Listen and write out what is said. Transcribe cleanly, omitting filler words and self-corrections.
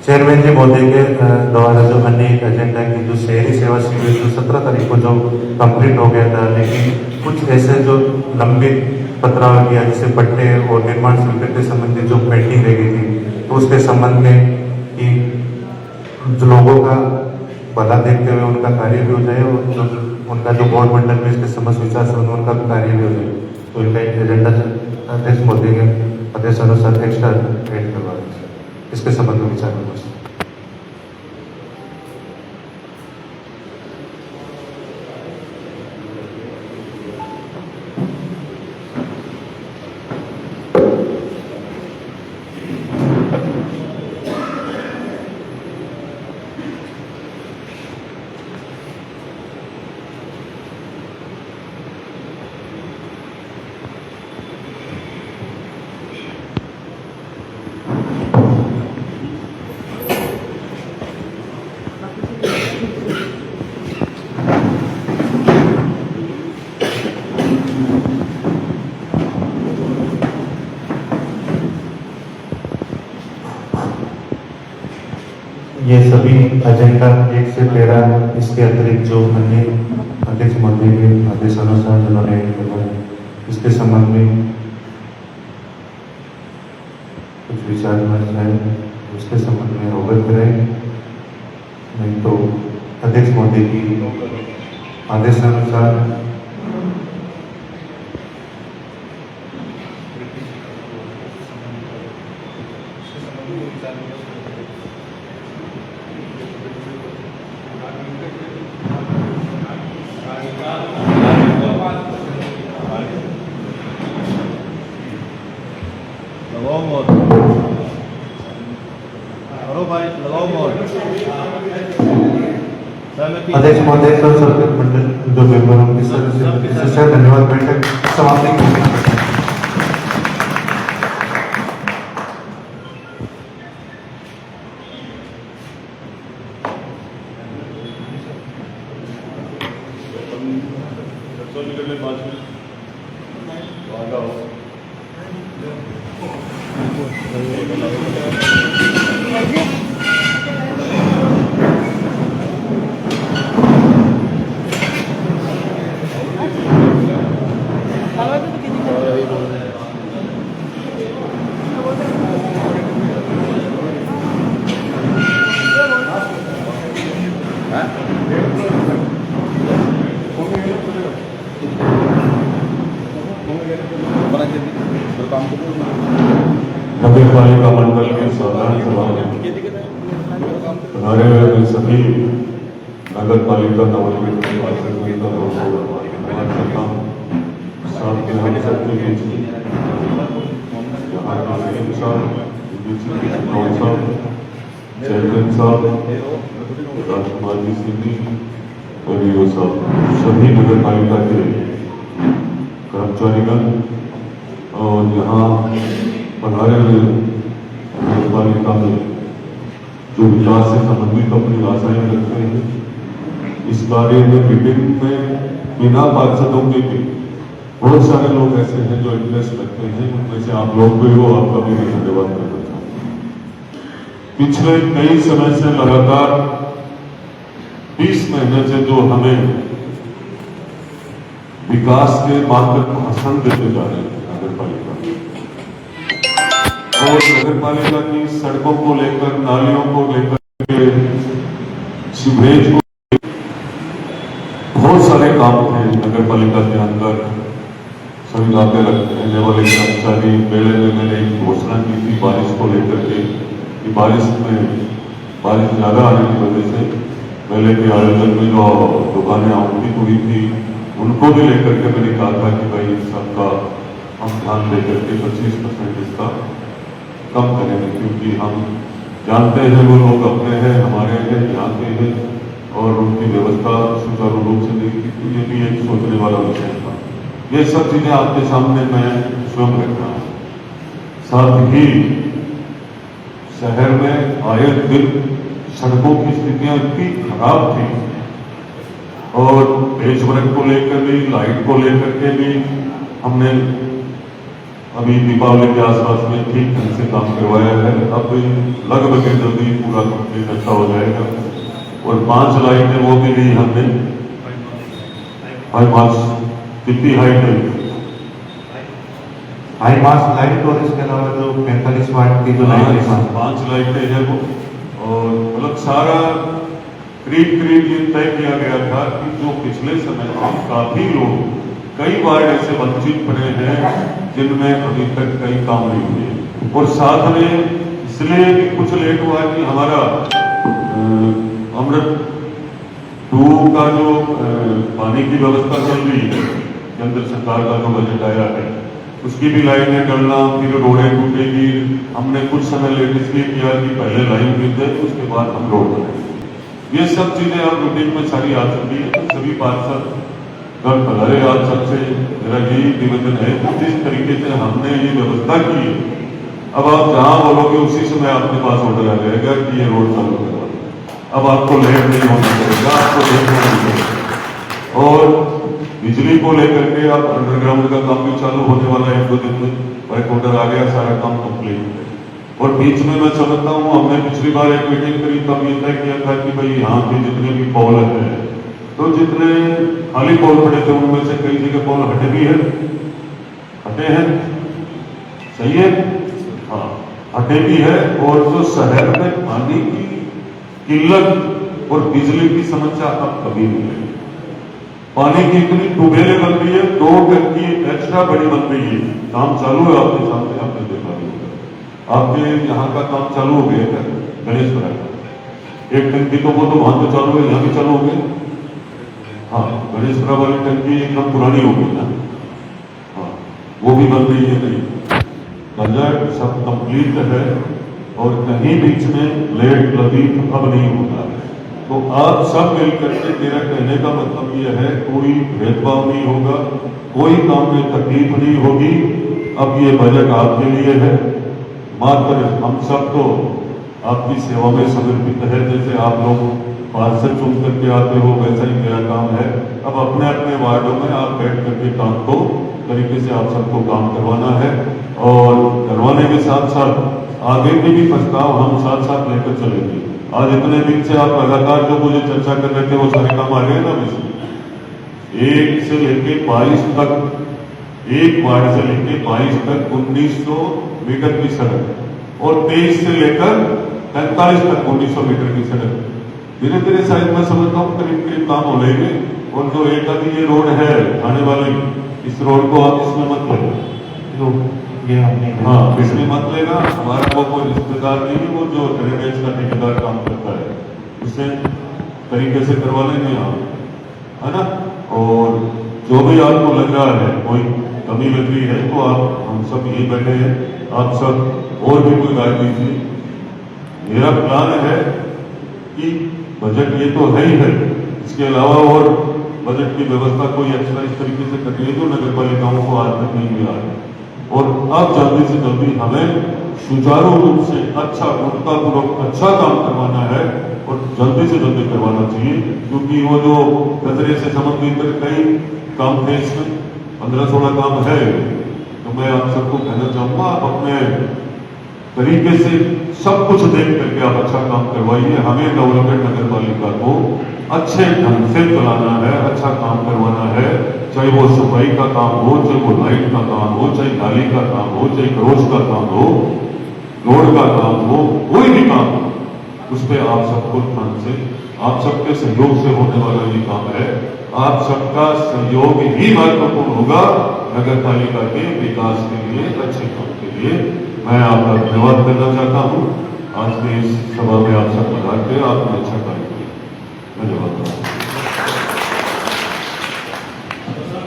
Chairman जी मोदी के द्वारा जो अनेक एजेंडा की जो शहरी सेवा शिविर जो 17 तारीख को जो कंप्लीट हो गया था, लेकिन कुछ ऐसे जो लंबित पत्राव किया जैसे पट्टे और निर्माण स्वीकृति के संबंधित जो पेंडिंग रह गई थी, तो उसके संबंध में कि जो लोगों का भला देखते हुए उनका कार्य भी हो जाए और जो उनका जो गवर्नमेंटल में इसके समस्त विचार से उनका कार्य भी हो जाए, तो इनका एक एजेंडा अध्यक्ष मोदी के आदेश अनुसार एक्स्ट्रा एड करवा दें। इसके संबंध में विचार विमर्श। ये सभी एजेंडा 1 से 13 इसके अतिरिक्त जो अन्य अध्यक्ष मोदी के आदेशानुसार जिन्होंने इसके संबंध में कुछ विचार विमर्श है, उसके संबंध में अवगत करें, नहीं तो अध्यक्ष मोदी की आदेशानुसार अध्यक्ष महोदय सर सर्किट मंडल जो मेंबर होंगे सर धन्यवाद। बैठक समाप्त। नगर पालिका मंडल के साधारण सभा में हमारे सभी नगर पालिका नवनिर्मित चेयरमैन साहब, राजकुमार जी सिंह और सभी नगर पालिका के कर्मचारीगण और यहाँ पधारे हुए नगर पालिका में जो विकास से संबंधित अपनी आशाएं रखते हैं, इस कार्य में मीटिंग में बिना पार्षदों के भी बहुत सारे लोग ऐसे हैं जो इंटरेस्ट रखते हैं, उनमें से आप लोग भी हो, आपका भी मैं धन्यवाद करना चाहूँगा। पिछले कई समय से लगातार 20 महीने से जो हमें विकास के मार्ग पर भाषण देते जा रहे हैं नगर पालिका और नगर पालिका की सड़कों को लेकर, नालियों को लेकर, सीवरेज को, बहुत सारे काम थे नगर पालिका के अंदर। सभी लाभे रखने वाले कर्मचारी मेले में मैंने एक घोषणा की थी बारिश को लेकर के कि बारिश ज्यादा आने की वजह से मेले के आयोजन में जो दुकानें आवंटित हुई थी उनको भी लेकर के मैंने कहा था कि भाई इन सबका हम ध्यान देकर के 25% इसका कम करेंगे, क्योंकि हम जानते हैं वो लोग अपने हैं, हमारे हैं, जानते हैं और उनकी व्यवस्था सुचारू रूप से नहीं की। तो ये भी एक सोचने वाला विषय था। ये सब चीजें आपके सामने मैं स्वयं रख रहा हूँ। साथ ही शहर में आए दिन सड़कों की स्थितियां इतनी खराब थी और पेचवर्क को लेकर भी, लाइट को लेकर के भी हमने अभी दीपावली के आसपास में ठीक ढंग से काम करवाया है। अब लगभग जल्दी पूरा कंप्लीट अच्छा हो जाएगा। और 5 लाइटें वो भी दी हमने, 5 मार्क्स कितनी हाइट है, हाई मास लाइट और इसके अलावा जो 45 वाट की जो लाइट है 5 लाइटें हैं वो। और मतलब सारा करीब ये तय किया गया था कि जो पिछले समय में काफी लोग कई बार ऐसे वंचित पड़े हैं जिनमें अभी तक कई काम नहीं हुए। और साथ में इसलिए भी कुछ लेट हुआ कि हमारा अमृत 2 का जो पानी की व्यवस्था चल रही है, केंद्र सरकार का जो बजट आया है, उसकी भी लाइनें डलना, फिर रोडें टूटेगी। हमने कुछ समय लेट इसलिए किया कि पहले लाइन गिर जाए, उसके बाद हम रोड बनाएंगे। ये सब चीजें अब रूटीन में सारी आ चुकी है। तो सभी पार्षद घर पधारे, आप सबसे मेरा यही निवेदन है कि जिस तरीके से हमने ये व्यवस्था की है, अब आप जहां बोलोगे उसी समय आपके पास ऑर्डर आ जाएगा कि ये रोड चालू करवा। अब आपको लेट नहीं होना पड़ेगा, आपको लेट नहीं पड़ेगा। और बिजली को लेकर के आप अंडरग्राउंड का काम भी चालू होने वाला है 1-2 दिन में, वर्क ऑर्डर आ गया, सारा काम कंप्लीट है। और बीच में मैं समझता हूँ हमने पिछली बार एक मीटिंग करी, तब ये तय किया था कि भाई यहाँ के जितने भी पोल हैं, तो जितने खाली पोल पड़े थे उनमें से कई जगह पोल हटे भी है, हटे हैं, सही है, हाँ हटे भी है। और जो शहर में पानी की किल्लत और बिजली की समस्या अब कभी नहीं है। पानी की इतनी टूबेलें बन रही है, 2 टंकी एक्स्ट्रा बड़ी बन रही है, काम चालू है आपके सामने, आपने देखा भी होगा। आपके यहाँ का काम चालू हो गया है गणेशपुरा का, एक टंकी तो वो तो वहां तो चालू है, यहाँ भी चालू हो गया। हाँ, गणेशपुरा वाली टंकी एकदम पुरानी हो गई ना, हाँ वो भी बन रही है। नहीं, बजट सब कंप्लीट है और कहीं बीच में लेट लतीफ अब नहीं होता है। तो आप सब मिलकर के, मेरा कहने का मतलब यह है, कोई भेदभाव नहीं होगा, कोई काम में तकलीफ नहीं होगी। अब ये बजट आपके लिए है, मात्र हम सब तो आपकी सेवा में समर्पित है। जैसे आप लोग पार्षद चुन करके आते हो, वैसा ही मेरा काम है। अब अपने अपने वार्डों में आप बैठ करके काम को तरीके से आप सबको काम करवाना है। और करवाने के साथ साथ आगे के भी प्रस्ताव हम साथ साथ लेकर चलेंगे। आज इतने दिन से आप लगातार जो मुझे चर्चा कर रहे थे वो सारे काम आ गए ना, वैसे 1 से लेके 22 तक, एक वार्ड से लेके 22 तक 1900 मीटर की सड़क और 23 से लेकर 45 तक 1900 मीटर की सड़क। धीरे धीरे शायद मैं समझता हूँ करीब काम हो लेंगे। और जो एक आधी ये रोड है थाने वाली, इस रोड को आप इसमें मत लेना, जो ये हमने, हाँ इसमें मत लेना। हमारा वो कोई रिश्तेदार नहीं है, वो जो ड्रेनेज का ठेकेदार काम करता है, उससे तरीके से करवा लेंगे आप, है ना। और जो भी आपको लग रहा है कोई कमी लग रही है तो आप, हम सब यही बैठे हैं, आप सब और भी कोई राय दीजिए। मेरा प्लान है कि बजट ये तो है ही है, इसके अलावा और बजट की व्यवस्था कोई एक्स्ट्रा इस तरीके से करनी है जो नगर पालिकाओं को आज तक नहीं मिला है। और अब जल्दी से जल्दी हमें सुचारू रूप से अच्छा, गुणवत्तापूर्वक अच्छा काम करवाना है और जल्दी से जल्दी करवाना चाहिए। क्योंकि वो जो कचरे से संबंधित कई काम थे, इसमें 15-16 काम है। तो मैं आप सबको कहना चाहूंगा, आप अपने तरीके से सब कुछ देख करके आप अच्छा काम करवाइए। हमें डेवलपमेंट नगर पालिका को अच्छे ढंग से चलाना है, अच्छा काम करवाना है। चाहे वो सफाई का काम हो, चाहे वो लाइट का काम हो, चाहे नाली का काम हो, चाहे क्रोच का काम हो, रोड का काम हो, कोई भी काम हो, उस पर आप सबको ध्यान से, आप सबके सहयोग से होने वाला ये काम है। आप सबका सहयोग ही महत्वपूर्ण होगा नगर पालिका के विकास के लिए, अच्छे काम के लिए। मैं आपका धन्यवाद करना चाहता हूँ। आज के इस सभा में आप सब पधार के आपने अच्छा कार्य किया, धन्यवाद।